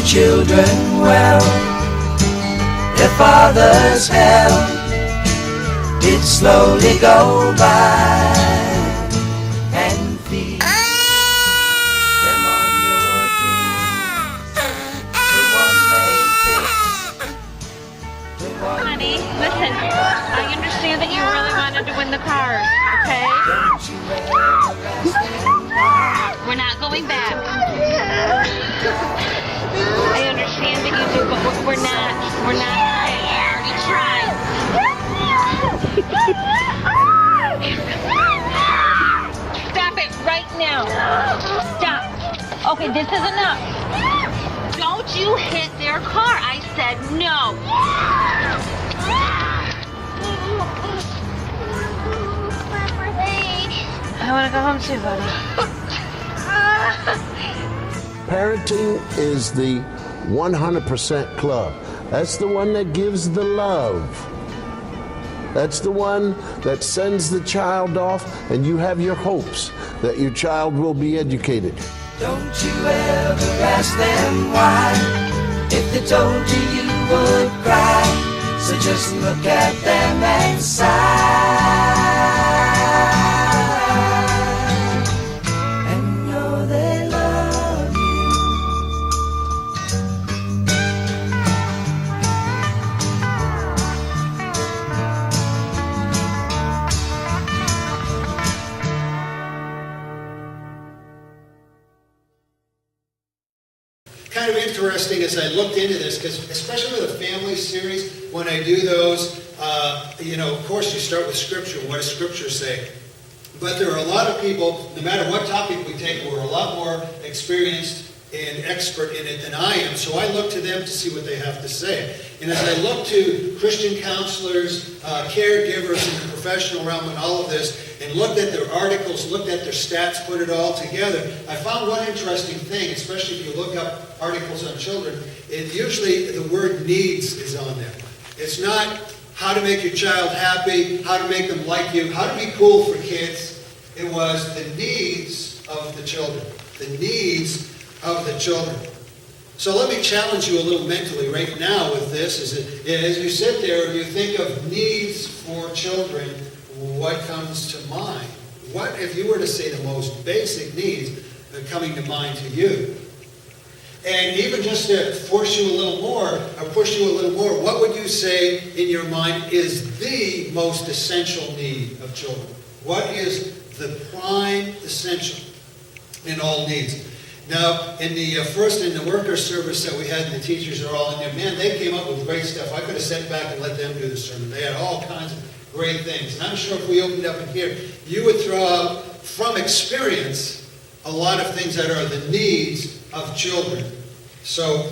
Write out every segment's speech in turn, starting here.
your children well. Their father's hell did slowly go by, and feed them on your dreams. The one they fix, the one. Honey, listen, I understand that you really wanted to win the cars, okay? Don't you ever ask them why. We're not going back. I understand that you do, but we're not. We're not. I already tried. Stop it right now. Stop. Okay, this is enough. Don't you hit their car. I said no. I want to go home too, buddy. Parenting is the 100% club. That's the one that gives the love. That's the one that sends the child off, and you have your hopes that your child will be educated. Don't you ever ask them why. If they told you, you would cry. So just look at them and sigh, and know they love you. Kind of interesting as I looked into this, because especially with a family series, when I do those, of course you start with Scripture. What does Scripture say? But there are a lot of people, no matter what topic we take, who are a lot more experienced and expert in it than I am. So I look to them to see what they have to say. And as I look to Christian counselors, caregivers in the professional realm and all of this, and looked at their articles, looked at their stats, put it all together, I found one interesting thing, especially if you look up articles on children. Usually the word needs is on there. It's not how to make your child happy, how to make them like you, how to be cool for kids. It was the needs of the children. The needs of the children. So let me challenge you a little mentally right now with this. As you sit there and you think of needs for children, what comes to mind? What, if you were to say the most basic needs coming to mind to you? And even just to force you a little more, or push you a little more, what would you say in your mind is the most essential need of children? What is the prime essential in all needs? Now, in the worker service that we had, and the teachers are all in there, man, they came up with great stuff. I could have sat back and let them do the sermon. They had all kinds of great things. And I'm sure if we opened up in here, you would throw out from experience a lot of things that are the needs of children. So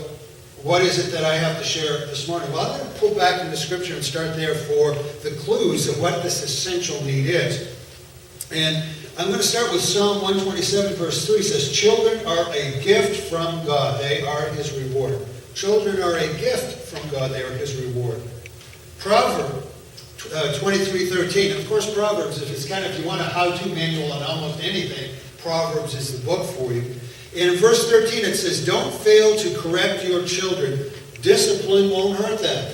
what is it that I have to share this morning? Well, I'm going to pull back in the Scripture and start there for the clues of what this essential need is. And I'm going to start with Psalm 127, verse 3. It says, children are a gift from God. They are His reward. Children are a gift from God. They are His reward. Proverbs 23:13. Of course, Proverbs, if you want a how-to manual on almost anything, Proverbs is the book for you. And in verse 13 it says, don't fail to correct your children. Discipline won't hurt them.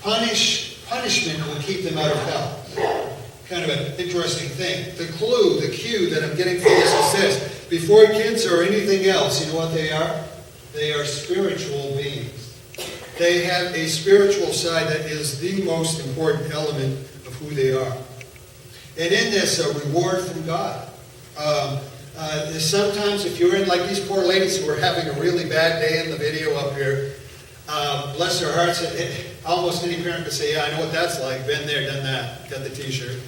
Punishment will keep them out of hell. Kind of an interesting thing. The cue that I'm getting from this is this. Before kids are anything else, you know what they are? They are spiritual beings. They have a spiritual side that is the most important element of who they are. And in this, a reward from God. Sometimes if you're in, like these poor ladies who are having a really bad day in the video up here, bless their hearts, almost any parent could say, yeah, I know what that's like. Been there, done that. Got the t-shirt.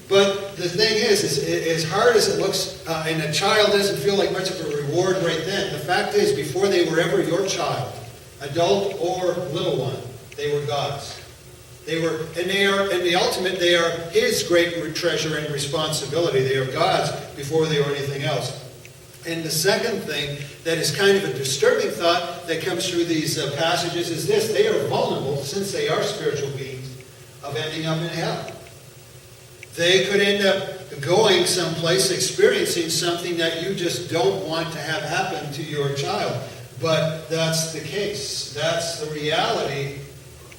But the thing is as hard as it looks, and a child doesn't feel like much of a reward right then, the fact is, before they were ever your child, adult or little one, they were God's. They are His great treasure and responsibility. They are God's before they are anything else. And the second thing that is kind of a disturbing thought that comes through these passages is this. They are vulnerable, since they are spiritual beings, of ending up in hell. They could end up going someplace, experiencing something that you just don't want to have happen to your child. But that's the case. That's the reality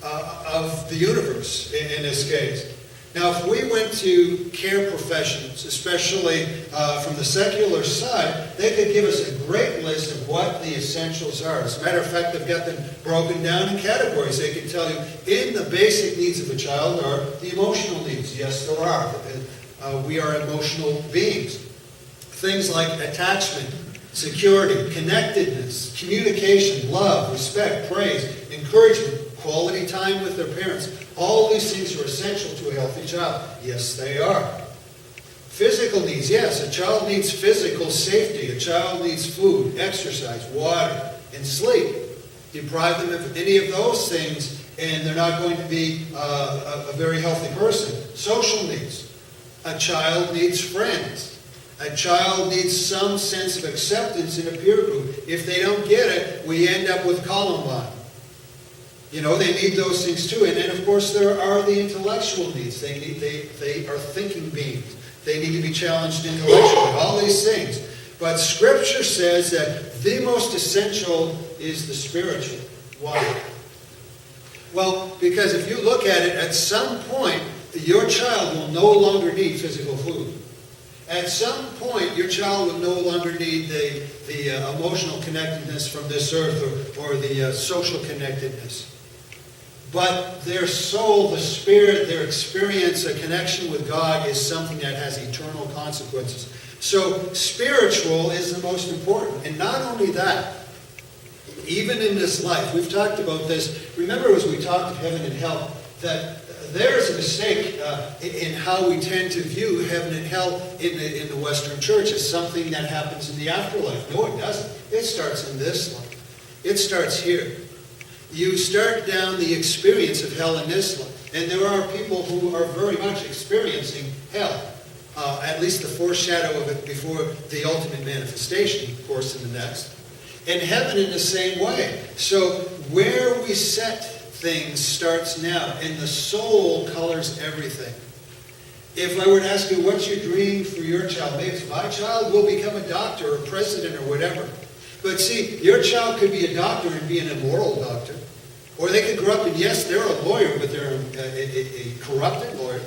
of the universe in this case. Now, if we went to care professions, especially from the secular side, they could give us a great list of what the essentials are. As a matter of fact, they've got them broken down in categories. They can tell you, in the basic needs of a child are the emotional needs. Yes, there are. We are emotional beings. Things like attachment, security, connectedness, communication, love, respect, praise, encouragement, quality time with their parents. All these things are essential to a healthy child. Yes, they are. Physical needs. Yes, a child needs physical safety. A child needs food, exercise, water, and sleep. Deprive them of any of those things, and they're not going to be a very healthy person. Social needs. A child needs friends. A child needs some sense of acceptance in a peer group. If they don't get it, we end up with Columbine. You know, they need those things too. And then, of course, there are the intellectual needs. They are thinking beings. They need to be challenged intellectually. All these things. But Scripture says that the most essential is the spiritual. Why? Well, because if you look at it, at some point, your child will no longer need physical food. At some point, your child will no longer need the emotional connectedness from this earth or the social connectedness. But their soul, the spirit, their experience, a connection with God is something that has eternal consequences. So spiritual is the most important. And not only that, even in this life, we've talked about this. Remember as we talked of heaven and hell, that there's a mistake in how we tend to view heaven and hell in the Western church as something that happens in the afterlife. No, it doesn't. It starts in this life. It starts here. You start down the experience of hell in this life. And there are people who are very much experiencing hell. At least the foreshadow of it before the ultimate manifestation, of course, in the next. And heaven in the same way. So where we set things starts now, and the soul colors everything. If I were to ask you, what's your dream for your child? Maybe my child will become a doctor or president or whatever. But see, your child could be a doctor and be an immoral doctor. Or they could grow up and, yes, they're a lawyer, but they're a corrupted lawyer.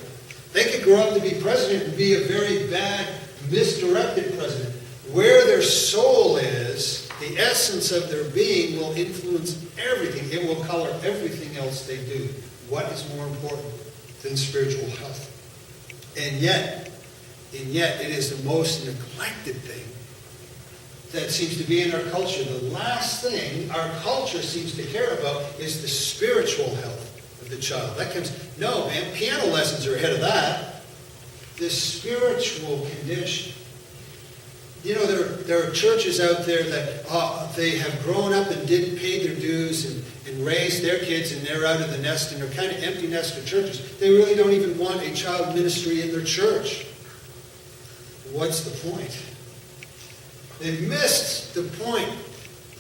They could grow up to be president and be a very bad, misdirected president. Where their soul is, the essence of their being will influence everything. It will color everything else they do. What is more important than spiritual health? And yet, it is the most neglected thing that seems to be in our culture. The last thing our culture seems to care about is the spiritual health of the child. No, man, piano lessons are ahead of that. The spiritual condition. You know, there are churches out there that they have grown up and didn't pay their dues and raised their kids, and they're out of the nest, and they're kind of empty nester churches. They really don't even want a child ministry in their church. What's the point? They've missed the point.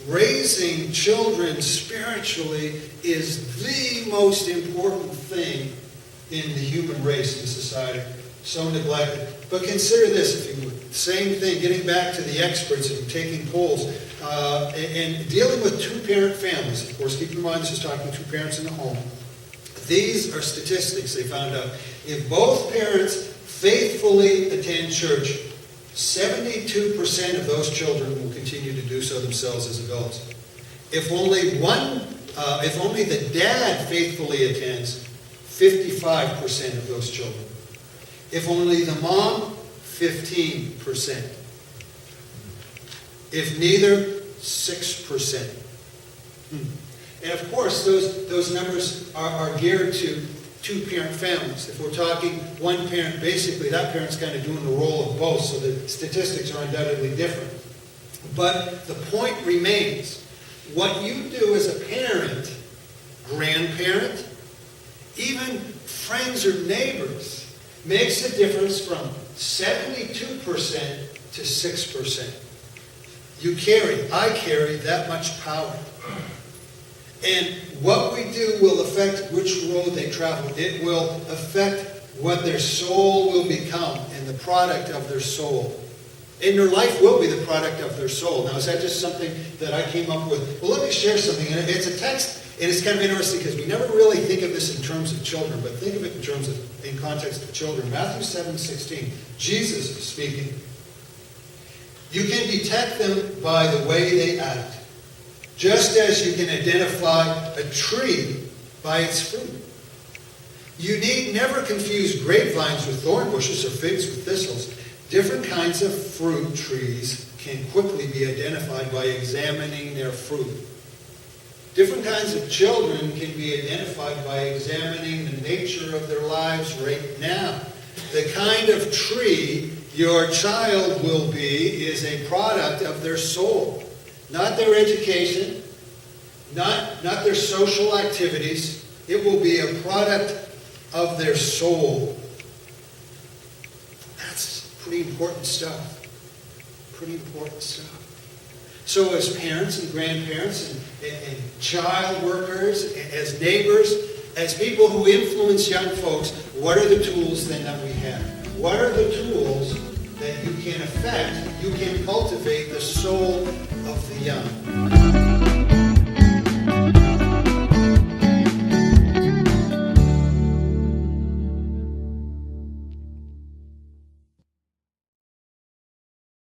Raising children spiritually is the most important thing in the human race and society. So neglected. But consider this, if you would. Same thing, getting back to the experts and taking polls and dealing with two-parent families. Of course, keep in mind this is talking two parents in the home. These are statistics they found out. If both parents faithfully attend church, 72% of those children will continue to do so themselves as adults. If only the dad faithfully attends, 55% of those children. If only the mom, 15%. If neither, 6%. And of course, those numbers are geared to two-parent families. If we're talking one parent, basically that parent's kind of doing the role of both, so the statistics are undoubtedly different. But the point remains, what you do as a parent, grandparent, even friends or neighbors, makes a difference from 72% to 6%. I carry that much power. And what we do will affect which road they travel. It will affect what their soul will become and the product of their soul. And their life will be the product of their soul. Now, is that just something that I came up with? Well, let me share something. And it's a text, and it's kind of interesting because we never really think of this in terms of children, but think of it in context of children. Matthew 7:16, Jesus is speaking. You can detect them by the way they act, just as you can identify a tree by its fruit. You need never confuse grapevines with thorn bushes or figs with thistles. Different kinds of fruit trees can quickly be identified by examining their fruit. Different kinds of children can be identified by examining the nature of their lives right now. The kind of tree your child will be is a product of their soul, not their education, not their social activities. It will be a product of their soul. That's pretty important stuff. Pretty important stuff. So as parents and grandparents and child workers, as neighbors, as people who influence young folks, what are the tools then that we have? What are the tools that you can affect, you can cultivate the soul of the young?